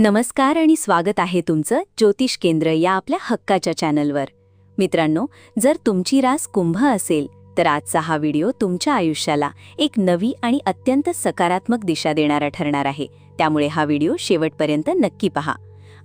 नमस्कार आणि स्वागत आहे तुमचं ज्योतिष केंद्र या आपल्या हक्काच्या चॅनलवर. मित्रांनो, जर तुमची रास कुंभ असेल तर आजचा हा व्हिडिओ तुमच्या आयुष्याला एक नवी आणि अत्यंत सकारात्मक दिशा देणारा ठरणार आहे. त्यामुळे हा व्हिडिओ शेवटपर्यंत नक्की पहा.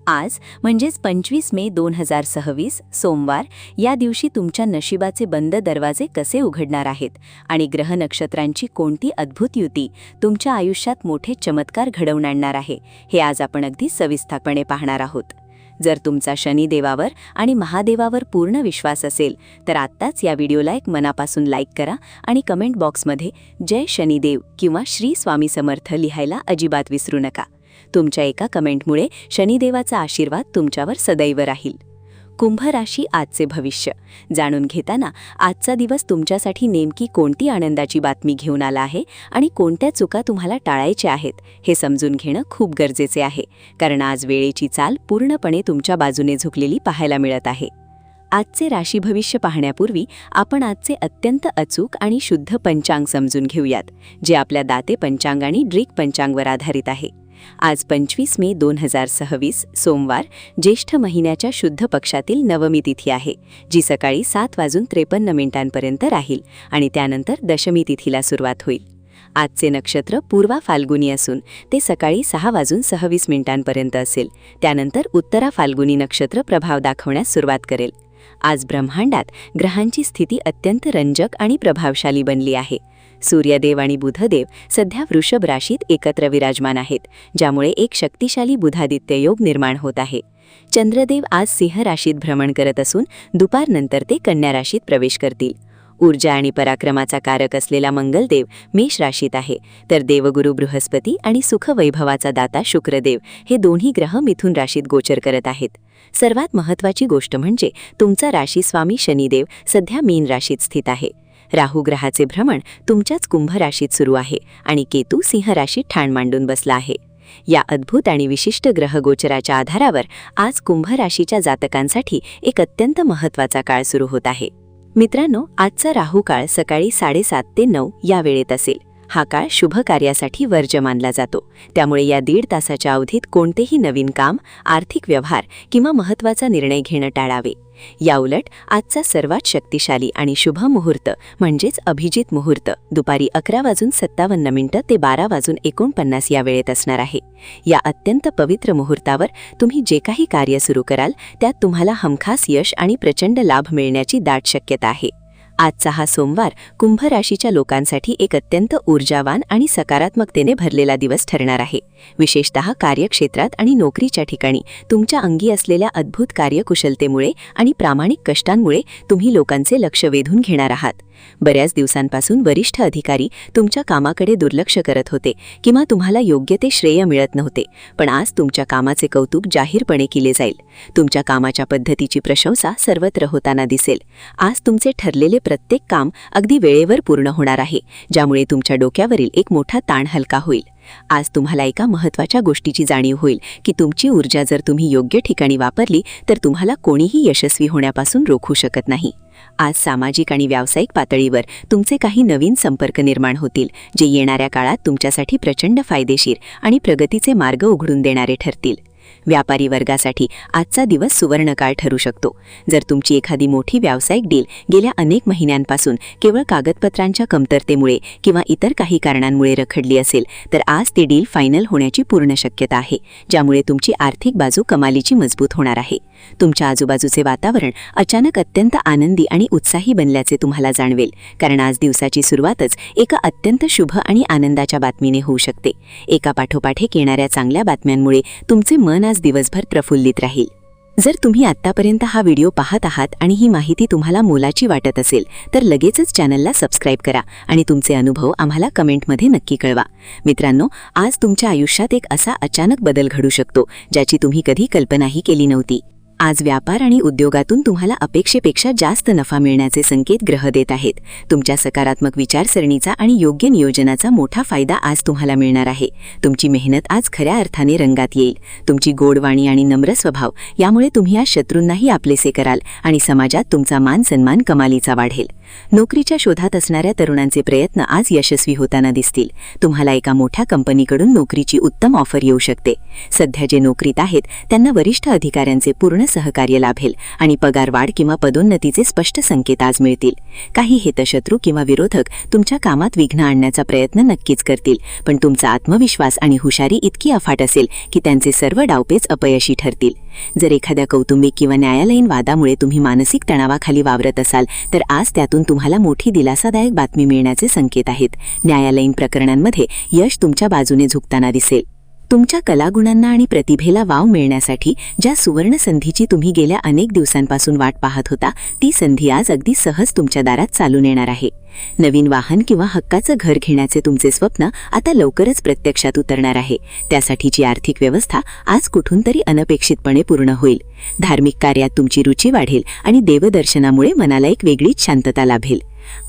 आज म्हणजेच 25 मे 2026 सोमवार या दिवशी तुमच्या नशिबाचे बंद दरवाजे कसे उघडणार आहेत आणि ग्रह नक्षत्रांची कोणती अद्भुत युती तुमच्या आयुष्यात मोठे चमत्कार घडवून आणणार आहे, हे आज आपण अगदी सविस्तरपणे पाहणार आहोत. जर तुमचा शनिदेवावर आणि महादेवावर पूर्ण विश्वास असेल तर आत्ताच या व्हिडिओला एक मनापासून लाईक करा आणि कमेंट बॉक्समध्ये जय शनिदेव किंवा श्री स्वामी समर्थ लिहायला अजिबात विसरू नका. तुमच्या एका कमेंटमुळे शनिदेवाचा आशीर्वाद तुमच्यावर सदैव राहील. कुंभ राशी आजचे भविष्य जाणून घेताना आजचा दिवस तुमच्यासाठी नेमकी कोणती आनंदाची बातमी घेऊन आला आहे आणि कोणत्या चुका तुम्हाला टाळायच्या आहेत हे समजून घेणं खूप गरजेचे आहे, कारण आज वेळेची चाल पूर्णपणे तुमच्या बाजूने झुकलेली पाहायला मिळत आहे. आजचे राशी भविष्य पाहण्यापूर्वी आपण आजचे अत्यंत अचूक आणि शुद्ध पंचांग समजून घेऊयात, जे आपल्या दाते पंचांग आणि ड्रिक पंचांगवर आधारित आहे. आज 25 मे 2026 सोमवार ज्येष्ठ महिन्याच्या शुद्ध पक्षातील नवमी तिथी आहे, जी सकाळी 7:53 राहील आणि त्यानंतर दशमी तिथीला सुरुवात होईल. आजचे नक्षत्र पूर्वा फाल्गुनी असून ते सकाळी 6:26 असेल. त्यानंतर उत्तरा फाल्गुनी नक्षत्र प्रभाव दाखवण्यास सुरुवात करेल. आज ब्रह्मांडात ग्रहांची स्थिती अत्यंत रंजक आणि प्रभावशाली बनली आहे. सूर्यदेव आणि बुधदेव सध्या वृषभ राशीत एकत्र विराजमान आहेत, ज्यामुळे एक शक्तिशाली बुधादित्य योग निर्माण होत आहे. चंद्रदेव आज सिंह राशीत भ्रमण करत असून दुपारनंतर ते कन्या राशीत प्रवेश करतील. ऊर्जा आणि पराक्रमाचा कारक असलेला मंगलदेव मेष राशीत आहे, तर देवगुरु बृहस्पती आणि सुखवैभवाचा दाता शुक्रदेव हे दोन्ही ग्रह मिथुन राशीत गोचर करत आहेत. सर्वात महत्त्वाची गोष्ट म्हणजे तुमचा राशीस्वामी शनिदेव सध्या मीन राशीत स्थित आहे. राहू ग्रहाचे भ्रमण तुमच्याच कुंभ राशीत सुरू आहे आणि केतू सिंह राशीत ठाण मांडून बसला आहे. या अद्भुत आणि विशिष्ट ग्रहगोचराच्या आधारावर आज कुंभ राशीच्या जातकांसाठी एक अत्यंत महत्त्वाचा काळ सुरू होत आहे. मित्रांनो, आजचा राहू काळ सकाळी 7:30 ते 9 या वेळेत असेल. हा काळ शुभ कार्यासाठी वर्ज्य मानला जातो, त्यामुळे या 1.5 तासाच्या अवधीत कोणतेही नवीन काम, आर्थिक व्यवहार किंवा महत्त्वाचा निर्णय घेणं टाळावे. याउलट आजचा सर्वात शक्तिशाली आणि शुभ मुहूर्त म्हणजेच अभिजित मुहूर्त दुपारी 11:57 ते 12:49 या वेळेत असणार आहे. या अत्यंत पवित्र मुहूर्तावर तुम्ही जे काही कार्य सुरू कराल त्यात तुम्हाला हमखास यश आणि प्रचंड लाभ मिळण्याची दाट शक्यता आहे. आजचा हा सोमवार कुंभ राशीच्या लोकांसाठी एक अत्यंत ऊर्जावान आणि सकारात्मकतेने भरलेला दिवस ठरणार आहे. विशेषतः कार्यक्षेत्रात आणि नोकरीच्या ठिकाणी तुमच्या अंगी असलेल्या अद्भुत कार्यकुशलतेमुळे आणि प्रामाणिक कष्टांमुळे तुम्ही लोकांचे लक्ष वेधून घेणार आहात. बऱ्याच दिवसांपासून वरिष्ठ अधिकारी तुमच्या कामाकडे दुर्लक्ष करत होते किंवा तुम्हाला योग्य ते श्रेय मिळत नव्हते, पण आज तुमच्या कामाचे कौतुक जाहीरपणे केले जाईल. तुमच्या कामाच्या पद्धतीची प्रशंसा सर्वत्र होताना दिसेल. आज तुमचे ठरलेले प्रत्येक काम अगदी वेळेवर पूर्ण होणार आहे, ज्यामुळे तुमच्या डोक्यावरील एक मोठा ताण हलका होईल. आज तुम्हाला एका महत्त्वाच्या गोष्टीची जाणीव होईल की तुमची ऊर्जा जर तुम्ही योग्य ठिकाणी वापरली तर तुम्हाला कोणीही यशस्वी होण्यापासून रोखू शकत नाही. आज सामाजिक आणि व्यावसायिक पातळीवर तुमचे काही नवीन संपर्क निर्माण होतील, जे येणाऱ्या काळात तुमच्यासाठी प्रचंड फायदेशीर आणि प्रगतीचे मार्ग उघडून देणारे ठरतील. व्यापारी वर्गासाठी आजचा दिवस सुवर्णकाळ ठरू शकतो. जर तुमची एखादी मोठी व्यावसायिक डील गेल्या अनेक महिन्यांपासून केवळ कागदपत्रांच्या कमतरतेमुळे किंवा इतर काही कारणांमुळे रखडली असेल तर आज ती डील फायनल होण्याची पूर्ण शक्यता आहे, ज्यामुळे तुमची आर्थिक बाजू कमालीची मजबूत होणार आहे. तुमच्या आजूबाजूचे वातावरण अचानक अत्यंत आनंदी आणि उत्साही बनल्याचे तुम्हाला जाणवेल, कारण आज दिवसाची सुरुवातच एका अत्यंत शुभ आणि आनंदाच्या बातमीने होऊ शकते. एका पाठोपाठ येणाऱ्या चांगल्या बातम्यांमुळे तुमचे मन आज दिवसभर प्रफुल्लित राहील. जर तुम्ही आत्तापर्यंत हा व्हिडिओ पाहत आहात आणि ही माहिती तुम्हाला मोलाची वाटत असेल तर लगेचच चॅनलला सबस्क्राईब करा आणि तुमचे अनुभव आम्हाला कमेंटमध्ये नक्की कळवा. मित्रांनो, आज तुमच्या आयुष्यात एक असा अचानक बदल घडू शकतो ज्याची तुम्ही कधी कल्पनाही केली नव्हती. आज व्यापार आणि उद्योगातून तुम्हाला अपेक्षेपेक्षा जास्त नफा मिळण्याचे संकेत ग्रह देत आहेत. तुमच्या सकारात्मक विचारसरणीचा आणि योग्य नियोजनाचा मोठा फायदा आज तुम्हाला मिळणार आहे. तुमची मेहनत आज खऱ्या अर्थाने रंगात येईल. तुमची गोडवाणी आणि नम्र स्वभाव यामुळे तुम्ही आज शत्रूंनाही आपलेसे कराल आणि समाजात तुमचा मान सन्मान कमालीचा वाढेल. नोकरीच्या शोधात असणाऱ्या तरुणांचे प्रयत्न आज यशस्वी होताना दिसतील. तुम्हाला एका मोठ्या कंपनीकडून नोकरीची उत्तम ऑफर येऊ शकते. सध्या जे नोकरीत आहेत त्यांना वरिष्ठ अधिकाऱ्यांचे पूर्ण सहकार्य लाभेल आणि पगारवाढ किंवा पदोन्नतीचे स्पष्ट संकेत आज मिळतील. काही हितशत्रू किंवा विरोधक तुमच्या कामात विघ्न आणण्याचा प्रयत्न नक्कीच करतील, पण तुमचा आत्मविश्वास आणि हुशारी इतकी अफाट असेल की त्यांचे सर्व डावपेच अपयशी ठरतील. जर एखाद्या कौटुंबिक किंवा न्यायालयीन वादामुळे तुम्ही मानसिक तणावाखाली वावरत असाल तर आज त्यातून तुम्हाला मोठी दिलासादायक बातमी मिळण्याचे संकेत आहेत. न्यायालयीन प्रकरणांमध्ये यश तुमच्या बाजूने झुकताना दिसेल. तुमच्या कलागुणांना आणि प्रतिभेला वाव मिळण्यासाठी ज्या सुवर्ण संधीची तुम्ही गेल्या अनेक दिवसांपासून वाट पाहत होता, ती संधी आज अगदी सहज तुमच्या दारात चालून येणार आहे. नवीन वाहन किंवा हक्काचं घर घेण्याचे तुमचे स्वप्न आता लवकरच प्रत्यक्षात उतरणार आहे. त्यासाठीची आर्थिक व्यवस्था आज कुठून तरी अनपेक्षितपणे पूर्ण होईल. धार्मिक कार्यात तुमची रुची वाढेल आणि देवदर्शनामुळे मनाला एक वेगळीच शांतता लाभेल.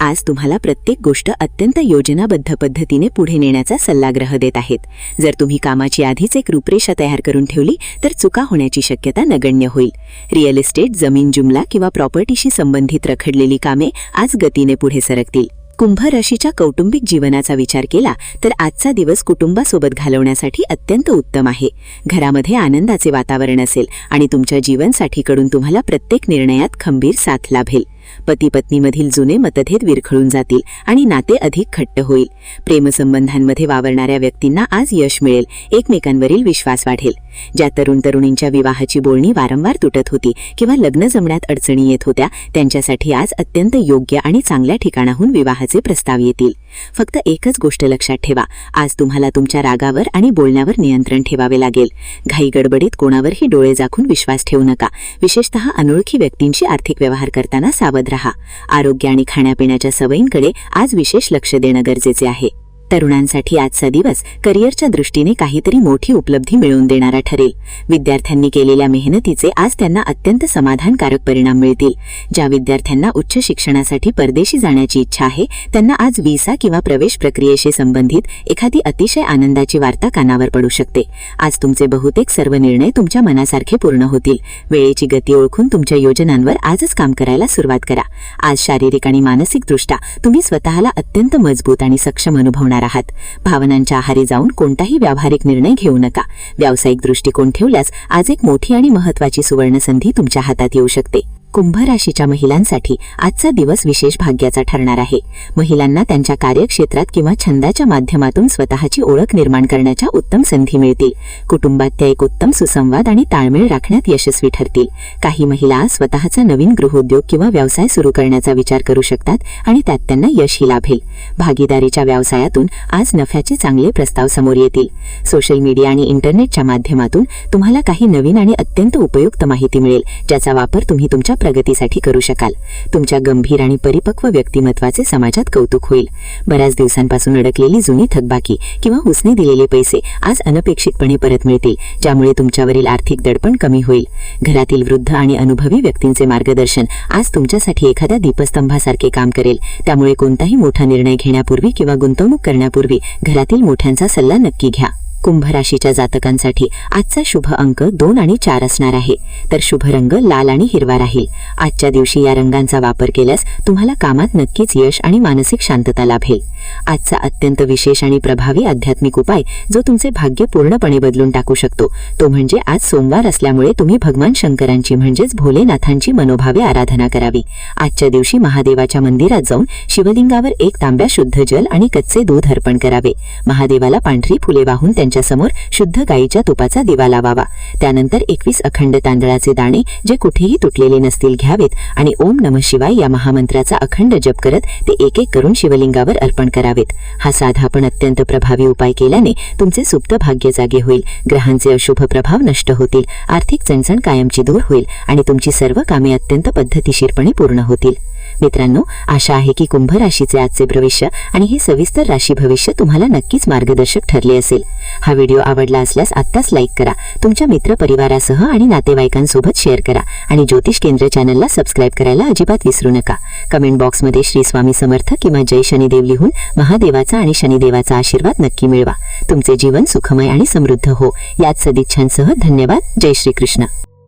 आज तुम्हाला प्रत्येक गोष्ट अत्यंत योजनाबद्ध पद्धतीने पुढे नेण्याचा सल्लाग्रह देत आहेत. जर तुम्ही कामाची आधीच एक रूपरेषा तयार करून ठेवली तर चुका होण्याची शक्यता नगण्य होईल. रिअल इस्टेट, जमीन जुमला किंवा प्रॉपर्टीशी संबंधित रखडलेली कामे आज गतीने पुढे सरकतील. कुंभ राशीच्या कौटुंबिक जीवनाचा विचार केला तर आजचा दिवस कुटुंबासोबत घालवण्यासाठी अत्यंत उत्तम आहे. घरामध्ये आनंदाचे वातावरण असेल आणि तुमच्या जीवनसाथीकडून तुम्हाला प्रत्येक निर्णयात खंबीर साथ लाभेल. पती पत्नीमधील जुने मतभेद विरघळून जातील आणि नाते अधिक घट्ट होईल. प्रेमसंबंधांमध्ये वावरणाऱ्या व्यक्तींना आज यश मिळेल. एकमेकांवरील विश्वास वाढेल. ज्या तरुण तरुणींच्या विवाहाची बोलणी वारंवार तुटत होती किंवा लग्न जमण्यात अडचणी येत होत्या, त्यांच्यासाठी आज अत्यंत योग्य आणि चांगल्या ठिकाणाहून विवाहाचे प्रस्ताव येतील. फक्त एकच गोष्ट लक्षात ठेवा, आज तुम्हाला तुमच्या रागावर आणि बोलण्यावर नियंत्रण ठेवावे लागेल. घाई गडबडीत कोणावरही डोळे झाकून विश्वास ठेवू नका. विशेषतः अनोळखी व्यक्तींशी आर्थिक व्यवहार करताना सावध रहा. आरोग्य आणि खाण्यापिण्याच्या सवयींकडे आज विशेष लक्ष देणं गरजेचे आहे. तरुणांसाठी आजचा दिवस करिअरच्या दृष्टीने काहीतरी मोठी उपलब्धी मिळवून देणारा ठरेल. विद्यार्थ्यांनी केलेल्या मेहनतीचे आज त्यांना अत्यंत समाधानकारक परिणाम मिळतील. ज्या विद्यार्थ्यांना उच्च शिक्षणासाठी परदेशी जाण्याची इच्छा आहे त्यांना आज व्हिसा किंवा प्रवेश प्रक्रियेशी संबंधित एखादी अतिशय आनंदाची वार्ता कानावर पडू शकते. आज तुमचे बहुतेक सर्व निर्णय तुमच्या मनासारखे पूर्ण होतील. वेळेची गती ओळखून तुमच्या योजनांवर आजच काम करायला सुरुवात करा. आज शारीरिक आणि मानसिकदृष्ट्या तुम्ही स्वतःला अत्यंत मजबूत आणि सक्षम अनुभवणार आहात. भावनांच्या आहारी जाऊन कोणताही व्यावहारिक निर्णय घेऊ नका. व्यावसायिक दृष्टिकोन ठेवल्यास आज एक मोठी आणि महत्त्वाची सुवर्णसंधी तुमच्या हातात येऊ शकते. कुंभ राशीच्या महिलांसाठी आजचा दिवस विशेष भाग्याचा ठरणार आहे. महिलांना त्यांच्या कार्यक्षेत्रात किंवा छंदाच्या माध्यमातून स्वतःची ओळख निर्माण करण्याच्या उत्तम संधी मिळतील. कुटुंबात त्या एक उत्तम सुसंवाद आणि ताळमेळ राखण्यात यशस्वी ठरतील. काही महिला स्वतःचा नवीन गृहोद्योग किंवा व्यवसाय सुरू करण्याचा विचार करू शकतात आणि त्यात त्यांना यशही लाभेल. भागीदारीच्या व्यवसायातून आज नफ्याचे चांगले प्रस्ताव समोर येतील. सोशल मीडिया आणि इंटरनेटच्या माध्यमातून तुम्हाला काही नवीन आणि अत्यंत उपयुक्त माहिती मिळेल, ज्याचा वापर तुम्ही तुमच्या प्रगतीसाठी करू शकाल. तुमच्या गंभीर आणि परिपक्व व्यक्तिमत्वाचे समाजात कौतुक होईल. बऱ्याच दिवसांपासून अडकलेली जुनी थकबाकी किंवा उसने दिलेले पैसे आज अनपेक्षितपणे परत मिळतील, ज्यामुळे तुमच्यावरील आर्थिक दडपण कमी होईल. घरातील वृद्ध आणि अनुभवी व्यक्तींचे मार्गदर्शन आज तुमच्यासाठी एखाद्या दीपस्तंभासारखे काम करेल. त्यामुळे कोणताही मोठा निर्णय घेण्यापूर्वी किंवा गुंतवणूक करण्यापूर्वी घरातील मोठ्यांचा सल्ला नक्की घ्या. कुंभ राशीच्या जातकांसाठी आजचा शुभ अंक 2 आणि 4 असणार आहे, तर शुभ रंग लाल आणि हिरवा राहील. आजच्या दिवशी या रंगांचा वापर केल्यास तुम्हाला कामात नक्कीच यश आणि मानसिक शांतता लाभेल. आजचा अत्यंत विशेष आणि प्रभावी आध्यात्मिक उपाय जो तुमचे भाग्य पूर्णपणे बदलून टाकू शकतो तो म्हणजे आज सोमवार असल्यामुळे तुम्ही भगवान शंकरांची म्हणजेच भोलेनाथांची मनोभावे आराधना करावी. आजच्या दिवशी महादेवाच्या मंदिरात जाऊन शिवलिंगावर 1 तांब्या शुद्ध जल आणि कच्चे दूध अर्पण करावे. महादेवाला पांढरी फुले वाहून त्यांच्या समोर शुद्ध गाईच्या तुपाचा दिवा लावावा. त्यानंतर 21 अखंड तांदळाचे दाणे जे कुठेही तुटलेले नसतील घ्यावेत आणि ओम नमः शिवाय या महामंत्राचा अखंड जप करत ते एक एक करून शिवलिंगावर अर्पण करावेत. हा साधा पण अत्यंत प्रभावी उपाय केल्याने तुमचे सुप्त भाग्य जागे होईल. ग्रहांचे अशुभ प्रभाव नष्ट होतील. आर्थिक चणचण कायमची दूर होईल आणि तुमची सर्व कामे अत्यंत पद्धतशीरपणे पूर्ण होतील. मित्रांनो, आशा आहे की कुंभ राशीचे आजचे भविष्य आणि हे सविस्तर राशी भविष्य तुम्हाला नक्कीच मार्गदर्शक ठरले असेल. हा व्हिडिओ आवडला असल्यास आत्ताच लाईक करा, तुमच्या मित्रपरिवारासह आणि नातेवाईकांसोबत शेअर करा आणि ज्योतिष केंद्र चॅनलला सबस्क्राईब करायला अजिबात विसरू नका. कमेंट बॉक्समध्ये श्री स्वामी समर्थ किंवा जय शनिदेव लिहून महादेवाचा आणि शनिदेवाचा आशीर्वाद नक्की मिळवा. तुमचे जीवन सुखमय आणि समृद्ध हो, याच सदिच्छांसह धन्यवाद. जय श्री कृष्ण.